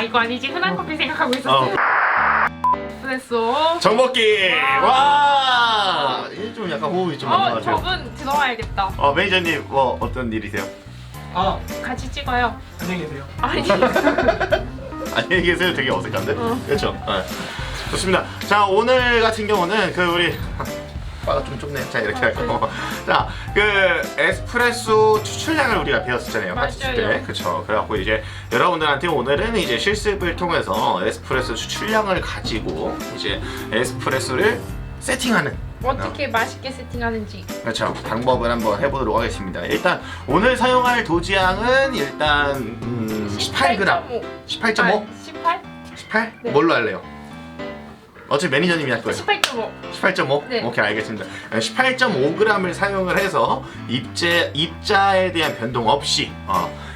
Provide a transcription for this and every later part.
이거 아니지. 흔한 커피 생각하고 있었어요. 됐어. 정먹기. 와. 이게 좀 약간 호흡이 좀 맞는 것 같아요. 저분 들어와야겠다. 매니저님 뭐 어떤 일이세요? 같이 찍어요. 안녕히 계세요. 아니. 안녕히 계세요. 되게 어색한데? 그렇죠. 네. 좋습니다. 자, 오늘 같은 경우는 그 우리 바가 좀 좁네. 자, 이렇게 할거. 자, 그 에스프레소 추출량을 우리가 배웠었잖아요. 같이 칠 때. 그쵸. 그래갖고 이제 여러분들한테 오늘은 이제 실습을 통해서 에스프레소 추출량을 가지고 이제 에스프레소를 세팅하는 어떻게 맛있게 세팅하는지. 그렇죠. 방법을 한번 해보도록 하겠습니다. 일단 오늘 사용할 도지향은 일단 18g. 18.5? 18? 18? 네. 뭘로 할래요? 어차피 매니저님이 할 거예요. 18.5. 18.5? 네. 오케이, 알겠습니다. 18.5g을 사용을 해서 입자에 대한 변동 없이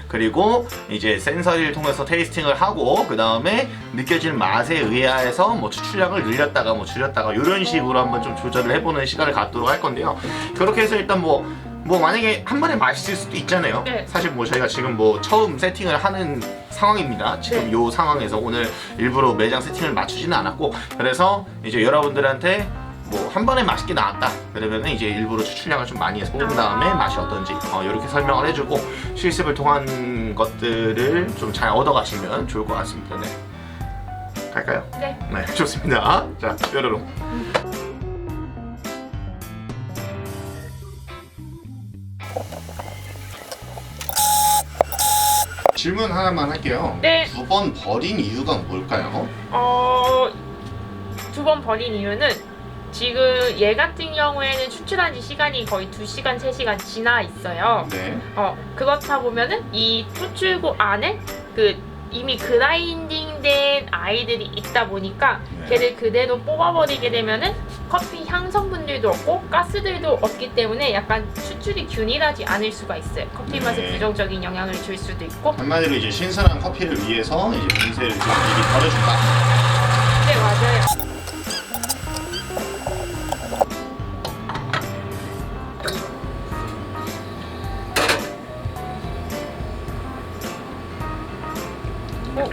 그리고 이제 센서를 통해서 테이스팅을 하고 그 다음에 느껴지는 맛에 의해서 뭐 추출량을 늘렸다가 뭐 줄였다가 이런 식으로 한번 좀 조절을 해보는 시간을 갖도록 할 건데요. 그렇게 해서 일단 뭐 만약에 한 번에 맛있을 수도 있잖아요. 네. 사실 뭐 저희가 지금 뭐 처음 세팅을 하는 상황입니다. 지금 네. 요 상황에서 오늘 일부러 매장 세팅을 맞추지는 않았고, 그래서 이제 여러분들한테 뭐 한 번에 맛있게 나왔다 그러면 이제 일부러 추출량을 좀 많이 해서 뽑은 다음에 맛이 어떤지 이렇게 설명을 해주고 실습을 통한 것들을 좀 잘 얻어가시면 좋을 것 같습니다. 네. 갈까요? 네. 네, 좋습니다. 자, 뾰로롱. 질문 하나만 할게요. 네. 2번 버린 이유가 뭘까요? 2번 버린 이유는 지금 얘 같은 경우에는 추출한 지 시간이 거의 2시간, 3시간 지나 있어요. 네. 그렇다 보면은 이 추출구 안에 이미 그라인딩된 아이들이 있다 보니까 네. 걔를 그대로 뽑아버리게 되면은 커피 향 성분들도 없고 가스들도 없기 때문에 약간 추출이 균일하지 않을 수가 있어요. 커피 맛에 네. 부정적인 영향을 줄 수도 있고. 한마디로 이제 신선한 커피를 위해서 이제 분쇄를 좀 미리 덜어준다. 네, 맞아요.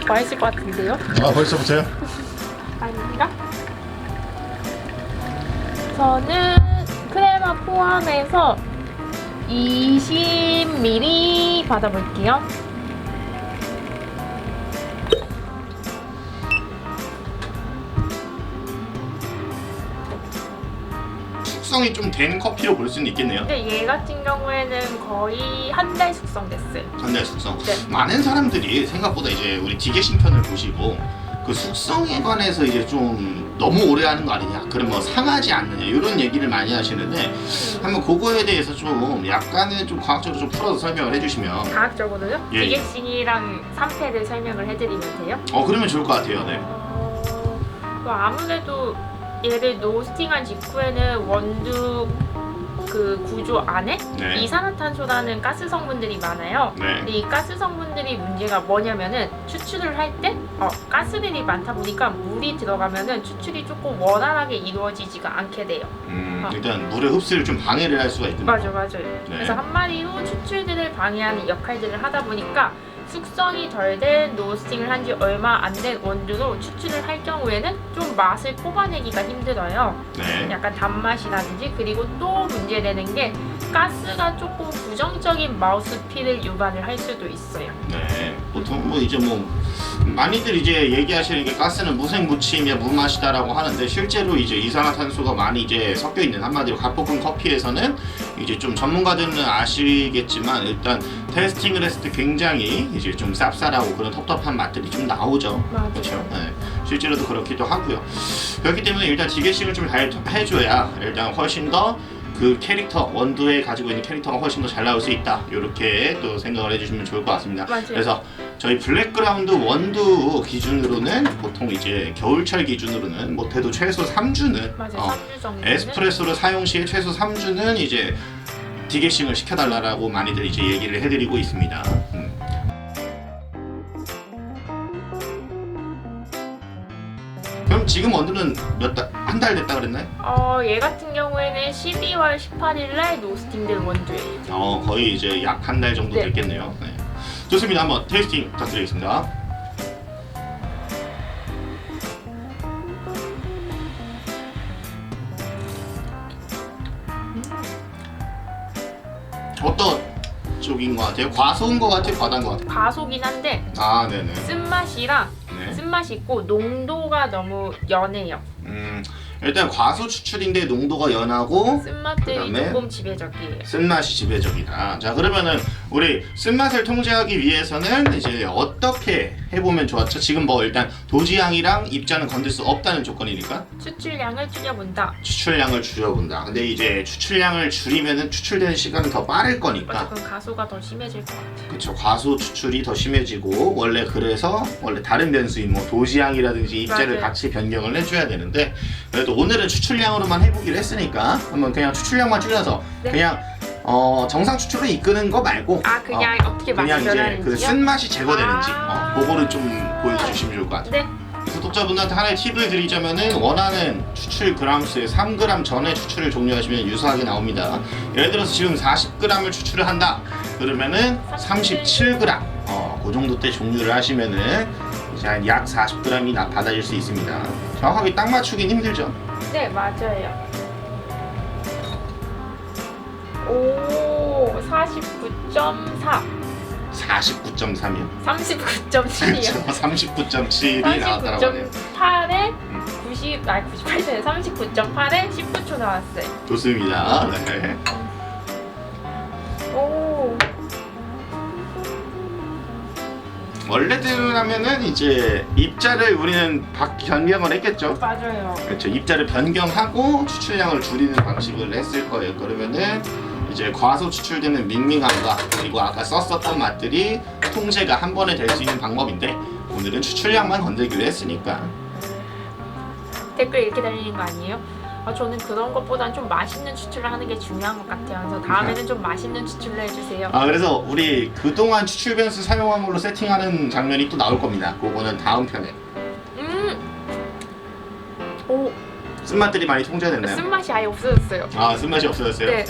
맛있을 것 같은데요? 벌써부터요? 아닌가? 저는 크레마 포함해서 20ml 받아볼게요. 숙성이 좀 된 커피로 볼 수는 있겠네요. 근데 얘 같은 경우에는 거의 한 달 숙성됐어요. 한 달 숙성. 네. 많은 사람들이 생각보다 이제 우리 디게싱 편을 보시고 그 숙성에 관해서 이제 좀 너무 오래 하는 거 아니냐, 그럼 뭐 상하지 않느냐 이런 얘기를 많이 하시는데 한번 그거에 대해서 좀 약간은 좀 과학적으로 좀 풀어서 설명을 해주시면. 과학적으로요? 예. 디게싱이랑 3패를 설명을 해드리면 돼요? 그러면 좋을 것 같아요. 네. 아무래도 얘를 노스팅한 직후에는 원두 그 구조 안에 네. 이산화탄소라는 가스 성분들이 많아요. 네. 근데 이 가스 성분들이 문제가 뭐냐면은 추출을 할 때 가스들이 많다 보니까 물이 들어가면은 추출이 조금 원활하게 이루어지지가 않게 돼요. 일단 물의 흡수를 좀 방해를 할 수가 있군요. 맞아요. 네. 그래서 한마디로 추출들을 방해하는 역할들을 하다 보니까 숙성이 덜 된 노스팅을 한 지 얼마 안 된 원두로 추출을 할 경우에는 좀 맛을 뽑아내기가 힘들어요. 네. 약간 단맛이라든지, 그리고 또 문제되는 게 가스가 조금 부정적인 마우스필을 유발을 할 수도 있어요. 네. 보통 뭐 이제 뭐 많이들 이제 얘기하시는 게 가스는 무색무취이며 무맛이다라고 하는데 실제로 이제 이산화탄소가 많이 이제 섞여 있는, 한마디로 갓볶은 커피에서는 이제 좀 전문가들은 아시겠지만 일단 테스팅을 했을 때 굉장히 이제 좀 쌉쌀하고 그런 텁텁한 맛들이 좀 나오죠. 맞아요. 그렇죠. 네. 실제로도 그렇기도 하고요. 그렇기 때문에 일단 디게싱을 좀 잘 해줘야 일단 훨씬 더 그 캐릭터, 원두에 가지고 있는 캐릭터가 훨씬 더 잘 나올 수 있다. 이렇게 또 생각을 해주시면 좋을 것 같습니다. 맞아요. 그래서 저희 블랙그라운드 원두 기준으로는 보통 이제 겨울철 기준으로는 못해도 최소 3주는 맞아요. 3주 정도. 에스프레소를 사용 시에 최소 3주는 이제 디게싱을 시켜달라고 많이들 이제 얘기를 해드리고 있습니다. 그럼 지금 원두는 한 달 됐다 그랬나요? 얘 같은 경우에는 12월 18일에 노스팅된 원두예요. 거의 이제 약 한 달 정도 네. 됐겠네요. 네. 좋습니다. 한번 테이스팅 부탁드리겠습니다. 쪽인 것 같아요. 과소인 것 같아요, 과다인 것 같아요. 과소긴 한데 아, 네네. 쓴맛이랑 네. 쓴맛이 있고 농도가 너무 연해요. 일단 과소 추출인데 농도가 연하고 쓴맛들이 그다음에 조금 지배적이에요. 쓴맛이 지배적이다. 자, 그러면은 우리 쓴맛을 통제하기 위해서는 이제 어떻게 해보면 좋았죠? 지금 뭐 일단 도지향이랑 입자는 건들 수 없다는 조건이니까 추출량을 줄여본다. 추출량을 줄여본다. 근데 이제 추출량을 줄이면은 추출되는 시간은 더 빠를 거니까. 어쨌든 가소가 더 심해질 것 같아요. 그쵸, 과소 추출이 더 심해지고 원래 그래서 원래 다른 변수인 뭐 도지향이라든지 입자를 맞아요. 같이 변경을 해줘야 되는데 그래도 오늘은 추출량으로만 해보기로 했으니까 한번 그냥 추출량만 줄여서 네. 그냥 정상 추출로 이끄는 거 말고 그냥 어떻게 맛이 그냥 이제 변하는지요? 그 쓴맛이 제거되는지 아. 그거를 좀 보여주시면 좋을 것 같아요. 네. 구독자분들한테 하나의 팁을 드리자면은 원하는 추출 그램수에 3g 전에 추출을 종료하시면 유사하게 나옵니다. 예를 들어서 지금 40g을 추출을 한다. 그러면은 37g 그 정도 때 종료를 하시면은 이제 한 약 40g이 받아질 수 있습니다. 정확하게 딱 맞추긴 힘들죠. 네, 맞아요. 오, 49.4. 49.3이요. 39.7이요. 39.7이 나왔다라고 하네요. 39.8에 98에 39.8에 19초 나왔어요. 좋습니다. 네. 오, 원래대로라면은 이제 입자를 우리는 변경을 했겠죠. 맞아요. 그렇죠. 입자를 변경하고 추출량을 줄이는 방식을 했을 거예요. 그러면은 이제 과소 추출되는 밍밍함과 그리고 아까 썼었던 맛들이 통제가 한 번에 될 수 있는 방법인데 오늘은 추출량만 건들기로 했으니까. 댓글 이렇게 달리는 거 아니에요? 저는 그런 것보단 좀 맛있는 추출을 하는 게 중요한 것 같아요. 그래서 다음에는 좀 맛있는 추출을 해주세요. 그래서 우리 그동안 추출 변수 사용한 걸로 세팅하는 장면이 또 나올 겁니다. 그거는 다음 편에. 오, 쓴맛들이 많이 통제됐나요? 쓴맛이 아예 없어졌어요. 쓴맛이 없어졌어요? 네.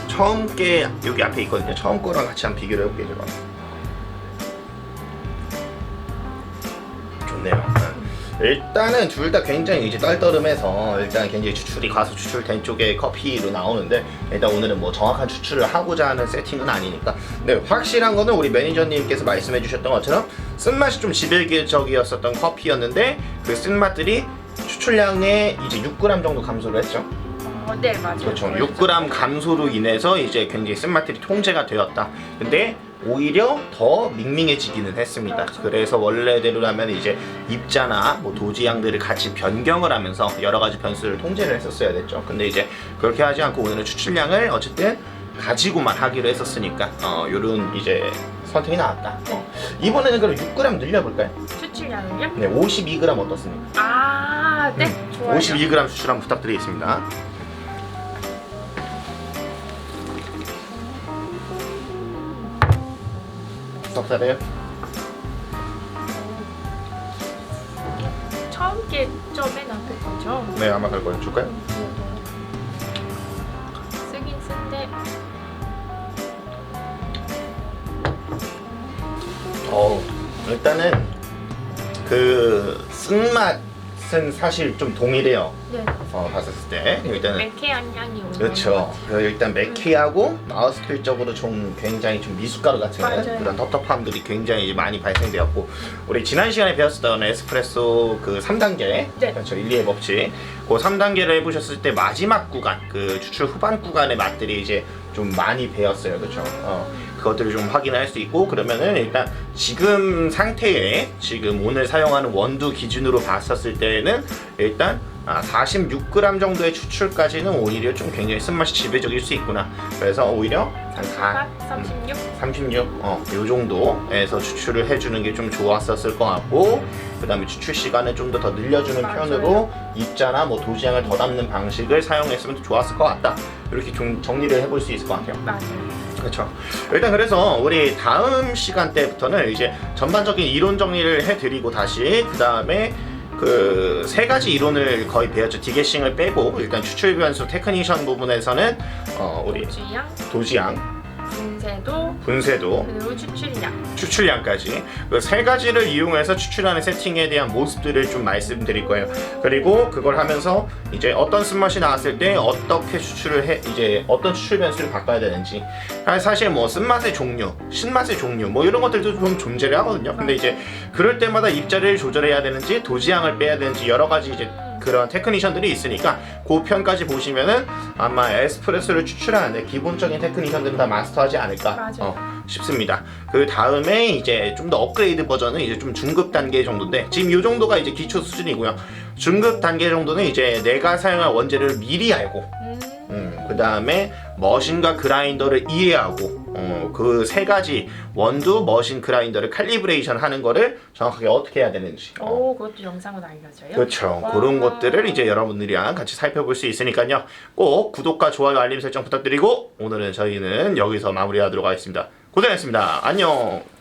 처음 게 여기 앞에 있거든요. 처음 거랑 같이 한번 비교를 해볼게요. 제가. 좋네요. 일단은 둘 다 굉장히 이제 떨떠름해서 일단 굉장히 추출이 과소 추출된 쪽의 커피로 나오는데 일단 오늘은 뭐 정확한 추출을 하고자 하는 세팅은 아니니까. 네, 확실한 거는 우리 매니저님께서 말씀해 주셨던 것처럼 쓴맛이 좀 지배적이었었던 커피였는데 그 쓴맛들이 추출량의 이제 6g 정도 감소를 했죠. 네, 맞아요. 그렇죠. 6g 감소로 인해서 이제 굉장히 쓴맛들이 통제가 되었다. 근데 오히려 더 밍밍해지기는 했습니다. 그래서 원래대로라면 이제 입자나 뭐 도지향들을 같이 변경을 하면서 여러 가지 변수를 통제를 했었어야 됐죠. 근데 이제 그렇게 하지 않고 오늘은 추출량을 어쨌든 가지고만 하기로 했었으니까 요런 이제 선택이 나왔다. 이번에는 그럼 6g 늘려볼까요? 추출량을요? 네, 52g 어떻습니까? 네, 좋아요. 52g 추출 한번 부탁드리겠습니다. 섭섭해요? 처음 게 점에 나쁠 거죠? 네, 아마 갈 거예요. 줄까요? 쓰긴 쓴데 일단은 그 쓴맛은 사실 좀 동일해요. 네. 봤었을 때 일단은 매캐한 향이 오는 그렇죠. 일단 매키하고 마우스필적으로 좀 굉장히 좀 미숫가루 같은 맞아요. 그런 텁텁함들이 굉장히 많이 발생되었고 우리 지난 시간에 배웠었던 에스프레소 그 3단계 네. 그렇죠. 일리의 법칙 그 3단계를 해보셨을 때 마지막 구간 그 추출 후반 구간의 맛들이 이제 좀 많이 배웠어요. 그렇죠. 그것들을 좀 확인할 수 있고 그러면은 일단 지금 상태에 지금 오늘 사용하는 원두 기준으로 봤었을 때는 일단 46g 정도의 추출까지는 오히려 좀 굉장히 쓴맛이 지배적일 수 있구나. 그래서 오히려 한 36? 요 정도에서 추출을 해주는 게 좀 좋았었을 것 같고 그 다음에 추출 시간을 좀 더 늘려주는 맞아요. 편으로 입자나 뭐 도지향을 더 담는 방식을 사용했으면 좋았을 것 같다. 이렇게 좀 정리를 해볼 수 있을 것 같아요. 맞아요. 그렇죠. 일단 그래서 우리 다음 시간 때부터는 이제 전반적인 이론 정리를 해드리고 다시 그 다음에 그 세 가지 이론을 거의 배웠죠. 디게싱을 빼고 일단 추출 변수 테크니션 부분에서는 우리 주양, 도지향, 분쇄도, 그리고 추출량. 추출량까지 그 세 가지를 이용해서 추출하는 세팅에 대한 모습들을 좀 말씀드릴 거예요. 그리고 그걸 하면서 이제 어떤 쓴맛이 나왔을 때 어떻게 추출을 해, 이제 어떤 추출 변수를 바꿔야 되는지. 사실 뭐 쓴맛의 종류, 신맛의 종류 뭐 이런 것들도 좀 존재를 하거든요. 근데 이제 그럴 때마다 입자리를 조절해야 되는지 도지향을 빼야 되는지 여러 가지 이제 그런 테크니션들이 있으니까 그 편까지 보시면은 아마 에스프레소를 추출하는데 기본적인 테크니션들은 다 마스터하지 않을까 싶습니다. 그 다음에 이제 좀 더 업그레이드 버전은 이제 좀 중급 단계 정도인데 지금 이 정도가 이제 기초 수준이고요. 중급 단계 정도는 이제 내가 사용할 원재료를 미리 알고 그 다음에 머신과 그라인더를 이해하고 그 세 가지 원두, 머신, 그라인더를 칼리브레이션 하는 거를 정확하게 어떻게 해야 되는지 그것도 영상으로 알려줘요? 그렇죠. 와. 그런 것들을 이제 여러분들이랑 같이 살펴볼 수 있으니까요. 꼭 구독과 좋아요, 알림 설정 부탁드리고 오늘은 저희는 여기서 마무리하도록 하겠습니다. 고생했습니다. 안녕.